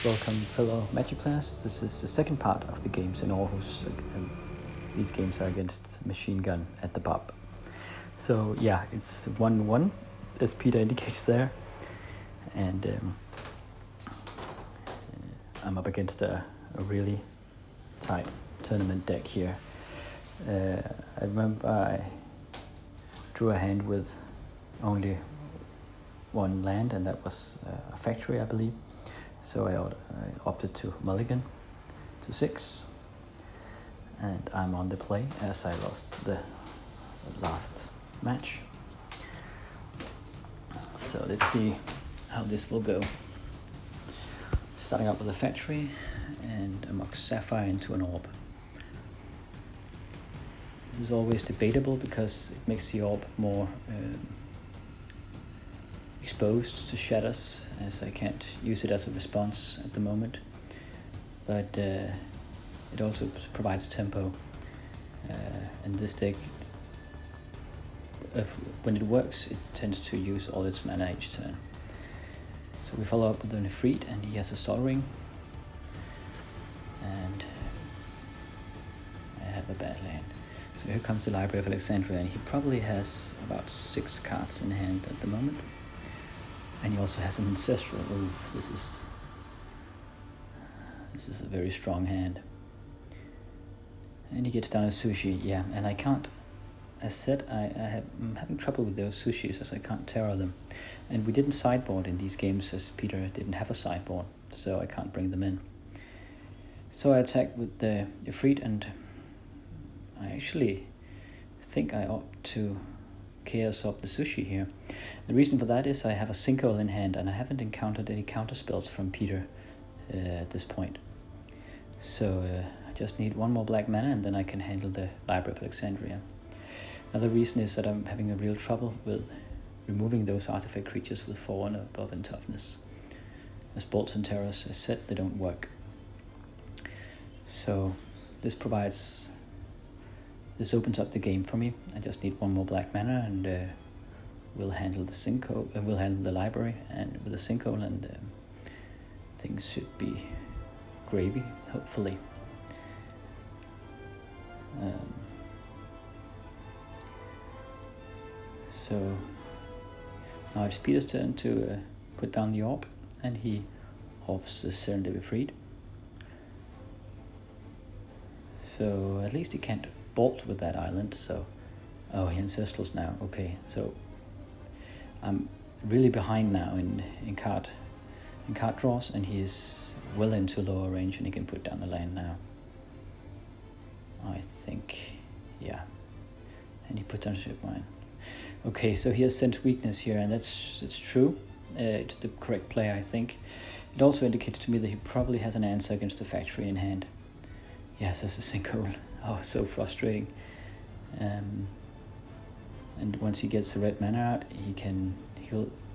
Welcome, fellow Magic players. This is the second part of the games in Aarhus, and these games are against Machine Gun at the pub. So yeah, it's 1-1, as Peter indicates there, and I'm up against a really tight tournament deck here. I remember I drew a hand with only one land, and that was a factory, I believe. So I opted to mulligan to 6, and I'm on the play as I lost the last match. So let's see how this will go. Starting out with a factory and a Mox Sapphire into an orb. This is always debatable because it makes the orb more exposed to shatters, as I can't use it as a response at the moment, but it also provides tempo, and this deck, when it works, it tends to use all its mana each turn. So we follow up with an Ifrit, and he has a Sol Ring, and I have a bad land. So here comes the Library of Alexandria, and he probably has about 6 cards in hand at the moment. And he also has an Ancestral. Ooh, this is a very strong hand. And he gets down a Sushi, yeah. And I can't, as said, I'm having trouble with those Sushis as I can't terror them. And we didn't sideboard in these games as Peter didn't have a sideboard, so I can't bring them in. So I attack with the Ifrit, and I actually think I ought to Chaos up the Sushi here. The reason for that is I have a Sinkhole in hand, and I haven't encountered any counter spells from Peter at this point. So I just need one more black mana, and then I can handle the Library of Alexandria. Another reason is that I'm having a real trouble with removing those artifact creatures with 4 and above in toughness. As Bolts and Terrors, as said, they don't work. So this opens up the game for me. I just need one more black mana, and we'll handle the Sinkhole. We'll handle the library, and with the Sinkhole, and things should be gravy, hopefully. So now it's Peter's turn to put down the orb, and he orbs the Serendipity Ifrit. So at least he can't bolt with that island, so he Ancestrals now. Okay, so I'm really behind now in card draws, and he is well into lower range, and he can put down the land now, I think. Yeah, and he puts down Ship Mine. Okay, so he has Sense Weakness here, and it's true. It's the correct play, I think. It also indicates to me that he probably has an answer against the factory in hand. Yes, that's a Sinkhole. Oh, so frustrating. And once he gets the red mana out,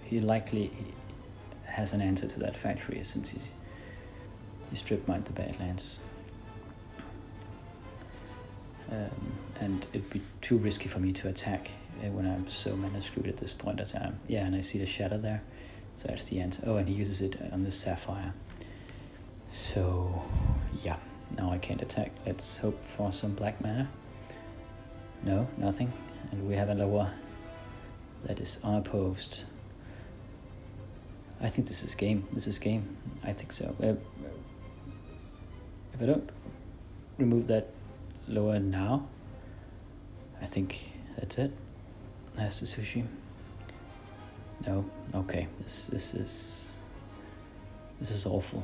he likely has an answer to that factory, since he strip mined the Badlands. And it'd be too risky for me to attack when I'm so mana screwed at this point as I am. Yeah, and I see the shadow there, so that's the answer. Oh, and he uses it on this Sapphire. So yeah. Now I can't attack. Let's hope for some black mana. No, nothing. And we have a lower that is unopposed. I think this is game. I think so. If I don't remove that lower now, I think that's it. That's the Sushi. No, okay. This is awful.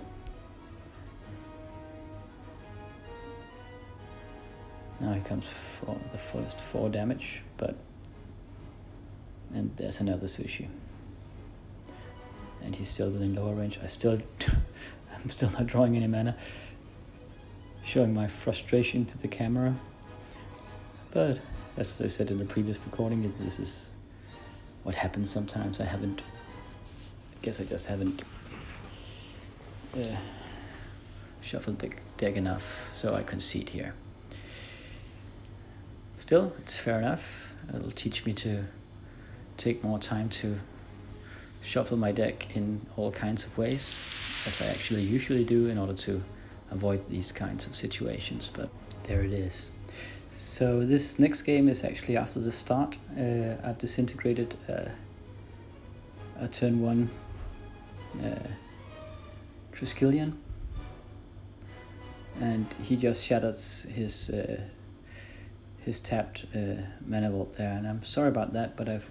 Now he comes for the first 4 damage, and there's another Sushi. And he's still within lower range. I'm still not drawing any mana, showing my frustration to the camera. But as I said in the previous recording, this is what happens sometimes. I just haven't shuffled the deck enough, so I concede here. Still, it's fair enough. It'll teach me to take more time to shuffle my deck in all kinds of ways. as I actually usually do in order to avoid these kinds of situations, but there it is. So this next game is actually after the start. I've disintegrated a turn 1 Triskelion, and he just shatters his tapped mana vault there, and I'm sorry about that, but I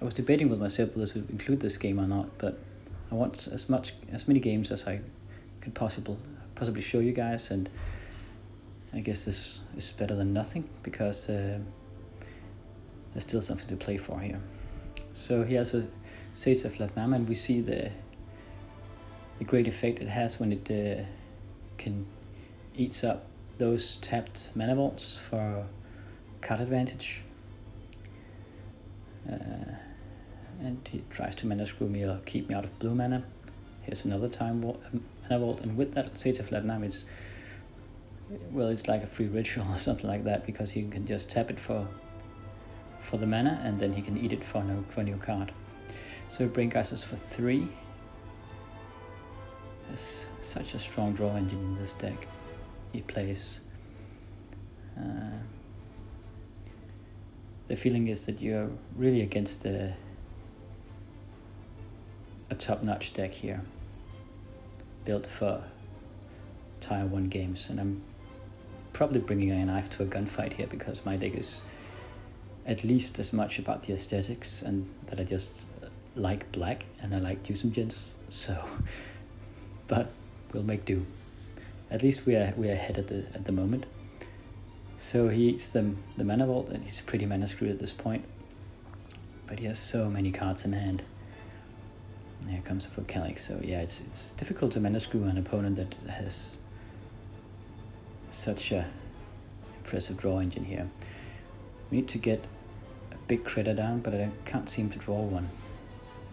was debating with myself whether to include this game or not, but I want as many games as I could possibly show you guys, and I guess this is better than nothing, because there's still something to play for here. So he has a Sage of Latnam, and we see the great effect it has when it can eats up those tapped mana vaults for card advantage. And he tries to mana screw me or keep me out of blue mana. Here's another mana vault, and with that Sage of Latnam, it's like a free ritual or something like that, because he can just tap it for the mana, and then he can eat it for a new card. So he brings us for 3. There's such a strong draw engine in this deck. He plays. The feeling is that you're really against a top-notch deck here, built for Tier 1 games, and I'm probably bringing a knife to a gunfight here, because my deck is at least as much about the aesthetics, and that I just like black and I like Juicemgens, so but we'll make do. At least we are ahead at the moment. So he eats the mana vault, and he's pretty mana screwed at this point, but he has so many cards in hand. Here comes a Volcanic. So yeah, it's difficult to mana screw an opponent that has such a impressive draw engine here. We need to get a big critter down, but I can't seem to draw one.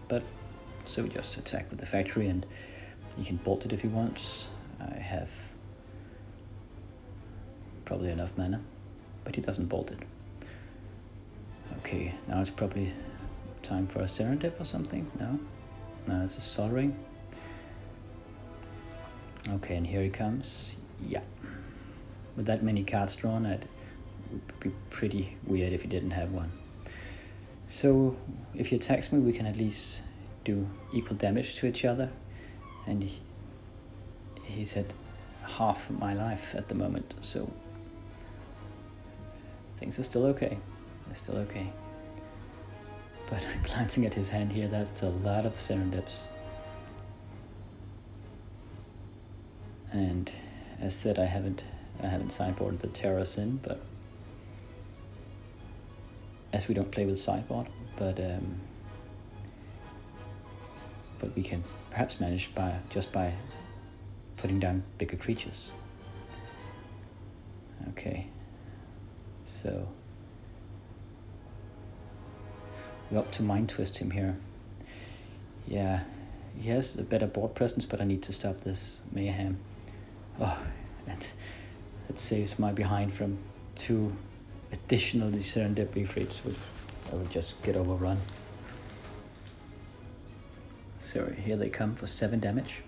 But so we just attack with the factory, and he can bolt it if he wants. I have probably enough mana, but he doesn't bolt it. Okay, now it's probably time for a Serendip or something. No, it's a Sol Ring. Okay, and here he comes. Yeah, with that many cards drawn, it would be pretty weird if he didn't have one. So if he attacks me, we can at least do equal damage to each other, and he's at half my life at the moment, so things are still okay. They're still okay. But glancing at his hand here, that's a lot of Serendips. And as said, I haven't sideboarded the Terror Sin, but as we don't play with sideboard, but we can perhaps manage just by putting down bigger creatures. Okay, so we're up to Mind Twist him here. Yeah, he has a better board presence, but I need to stop this mayhem. Oh, and that saves my behind from 2 additional Serendip Ifrits, which I would just get overrun. So here they come for 7 damage.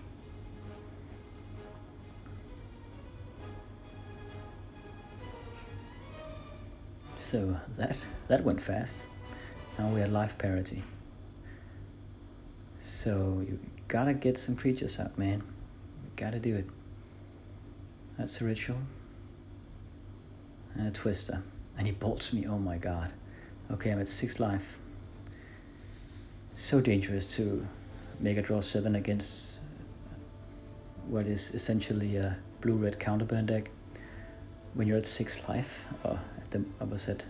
So that went fast. Now we're at life parity. So you gotta get some creatures out, man. You gotta do it. That's a ritual. And a twister. And he bolts me, oh my god. Okay, I'm at 6 life. It's so dangerous to make a draw 7 against what is essentially a blue-red counterburn deck when you're at 6 life, or I was at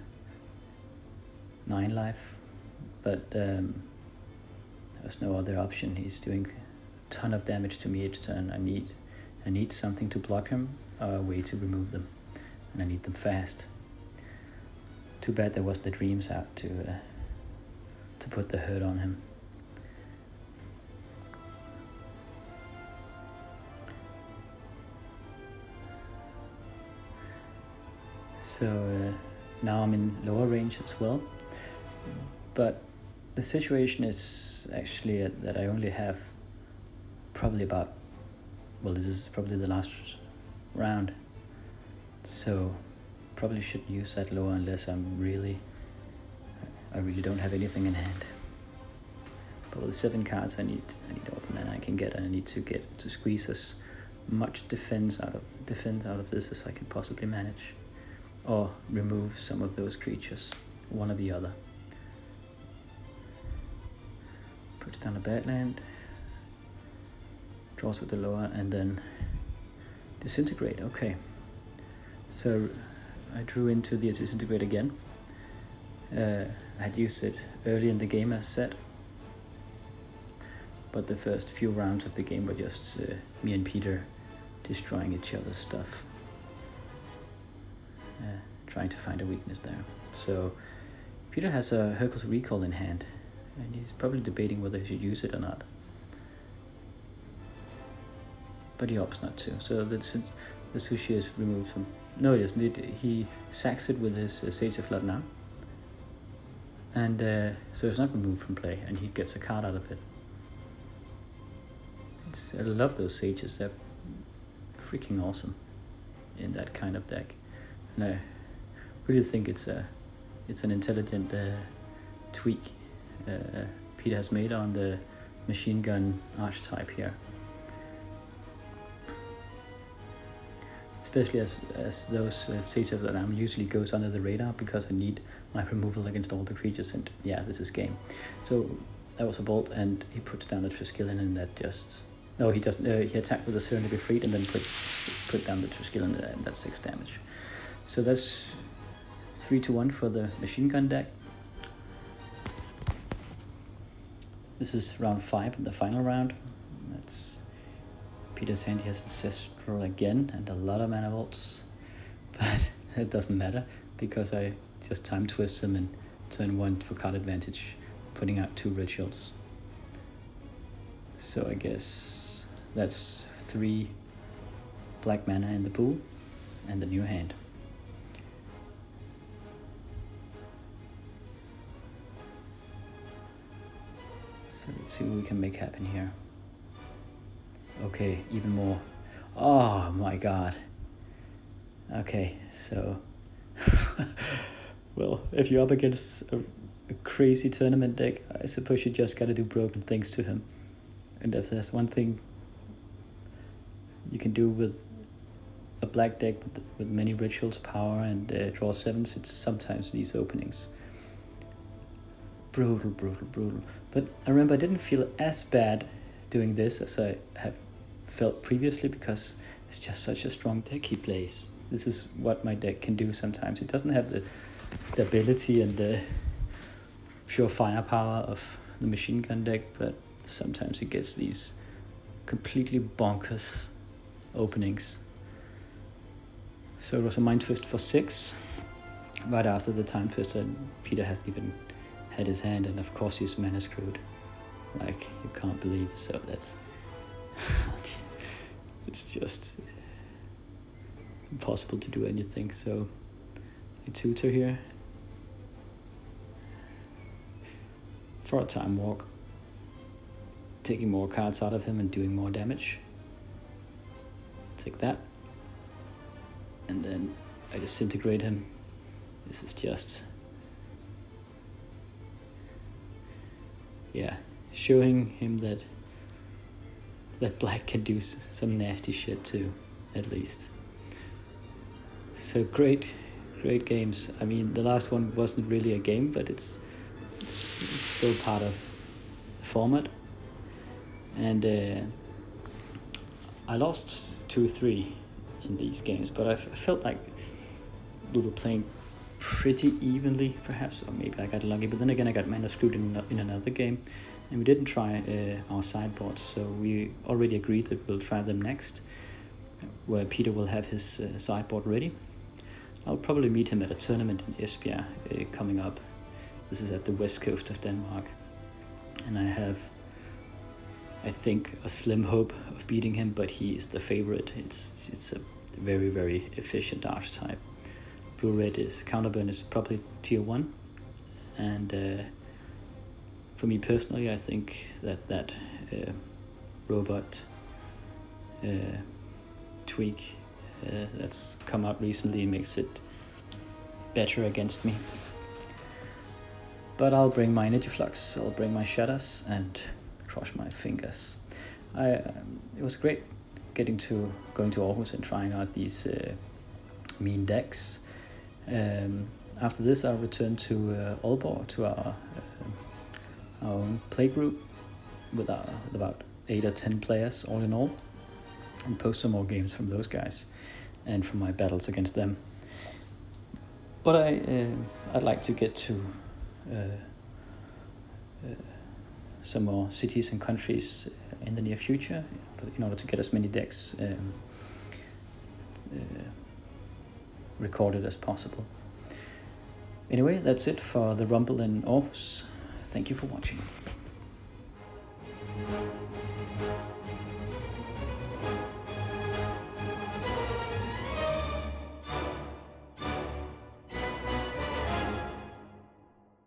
9 life, but there's no other option. He's doing a ton of damage to me each turn. I need something to block him, or a way to remove them, and I need them fast. Too bad there was the dreams out to put the hurt on him. So now I'm in lower range as well, but the situation is actually that I only have probably about well, this is probably the last round, so probably shouldn't use that lower unless I really don't have anything in hand. But with 7 cards, I need all the mana I can get, and I need to squeeze as much defense out of this as I can possibly manage, or remove some of those creatures, one or the other. Puts down a bad land, draws with the lower, and then disintegrate. Okay, so I drew into the disintegrate again. I had used it early in the game as set, but the first few rounds of the game were just me and Peter destroying each other's stuff, trying to find a weakness there. So Peter has a Hercule's Recall in hand, and he's probably debating whether he should use it or not, but he opts not to. So the sushi is removed from... No, it isn't. He sacks it with his Sage of Flood now, and so it's not removed from play, and he gets a card out of it. I love those sages. They're freaking awesome in that kind of deck, and I really think it's an intelligent tweak Peter has made on the machine gun archetype here, especially as those sages that usually goes under the radar because I need my removal against all the creatures, and yeah, this is game. So that was a bolt, and he puts down the Triskelion, and that just... No, he doesn't. He attacked with a Serenity Freed and then put down the Triskelion, and that's 6 damage. So that's 3-1 for the machine gun deck. This is round 5 in the final round. That's Peter's hand. He has Ancestral again and a lot of mana vaults, but it doesn't matter because I just time twist him and turn 1 for card advantage, putting out 2 rituals. So I guess that's 3 black mana in the pool and the new hand. So let's see what we can make happen here. Okay, even more. Oh my god. Okay, so... well, if you're up against a crazy tournament deck, I suppose you just gotta do broken things to him. And if there's one thing you can do with a black deck with many rituals, power, and draw 7s, it's sometimes these openings. Brutal. But I remember I didn't feel as bad doing this as I have felt previously because it's just such a strong deck he plays. This is what my deck can do sometimes. It doesn't have the stability and the pure firepower of the machine gun deck, but sometimes it gets these completely bonkers openings. So it was a Mind Twist for 6. Right after the Time Twist, and Peter hasn't even had his hand, and of course he's mana screwed like you can't believe. So that's it's just impossible to do anything. So I tutor here for a time walk, taking more cards out of him and doing more damage. Take that, and then I disintegrate him. This is just, yeah, showing him that black can do some nasty shit too, at least. So great games. I mean, the last one wasn't really a game, but it's still part of the format. And I lost 2-3 in these games, but I felt like we were playing pretty evenly, perhaps, or maybe I got lucky. But then again, I got mana screwed in another game, and we didn't try our sideboards, so we already agreed that we'll try them next, where Peter will have his sideboard ready. I'll probably meet him at a tournament in Esbjerg coming up. This is at the west coast of Denmark, and I have, I think, a slim hope of beating him, but he is the favorite. It's a very, very efficient archetype. Blue-red is counterburn is probably tier 1, and for me personally, I think that robot tweak that's come out recently makes it better against me. But I'll bring my Energy Flux, I'll bring my Shatters, and cross my fingers. It was great going to Aarhus and trying out these mean decks. After this, I'll return to Aalborg, to our own play group with about 8 or 10 players all in all, and post some more games from those guys and from my battles against them. But I'd like to get to some more cities and countries in the near future in order to get as many decks recorded as possible. Anyway, that's it for the Rumble in Aarhus. Thank you for watching.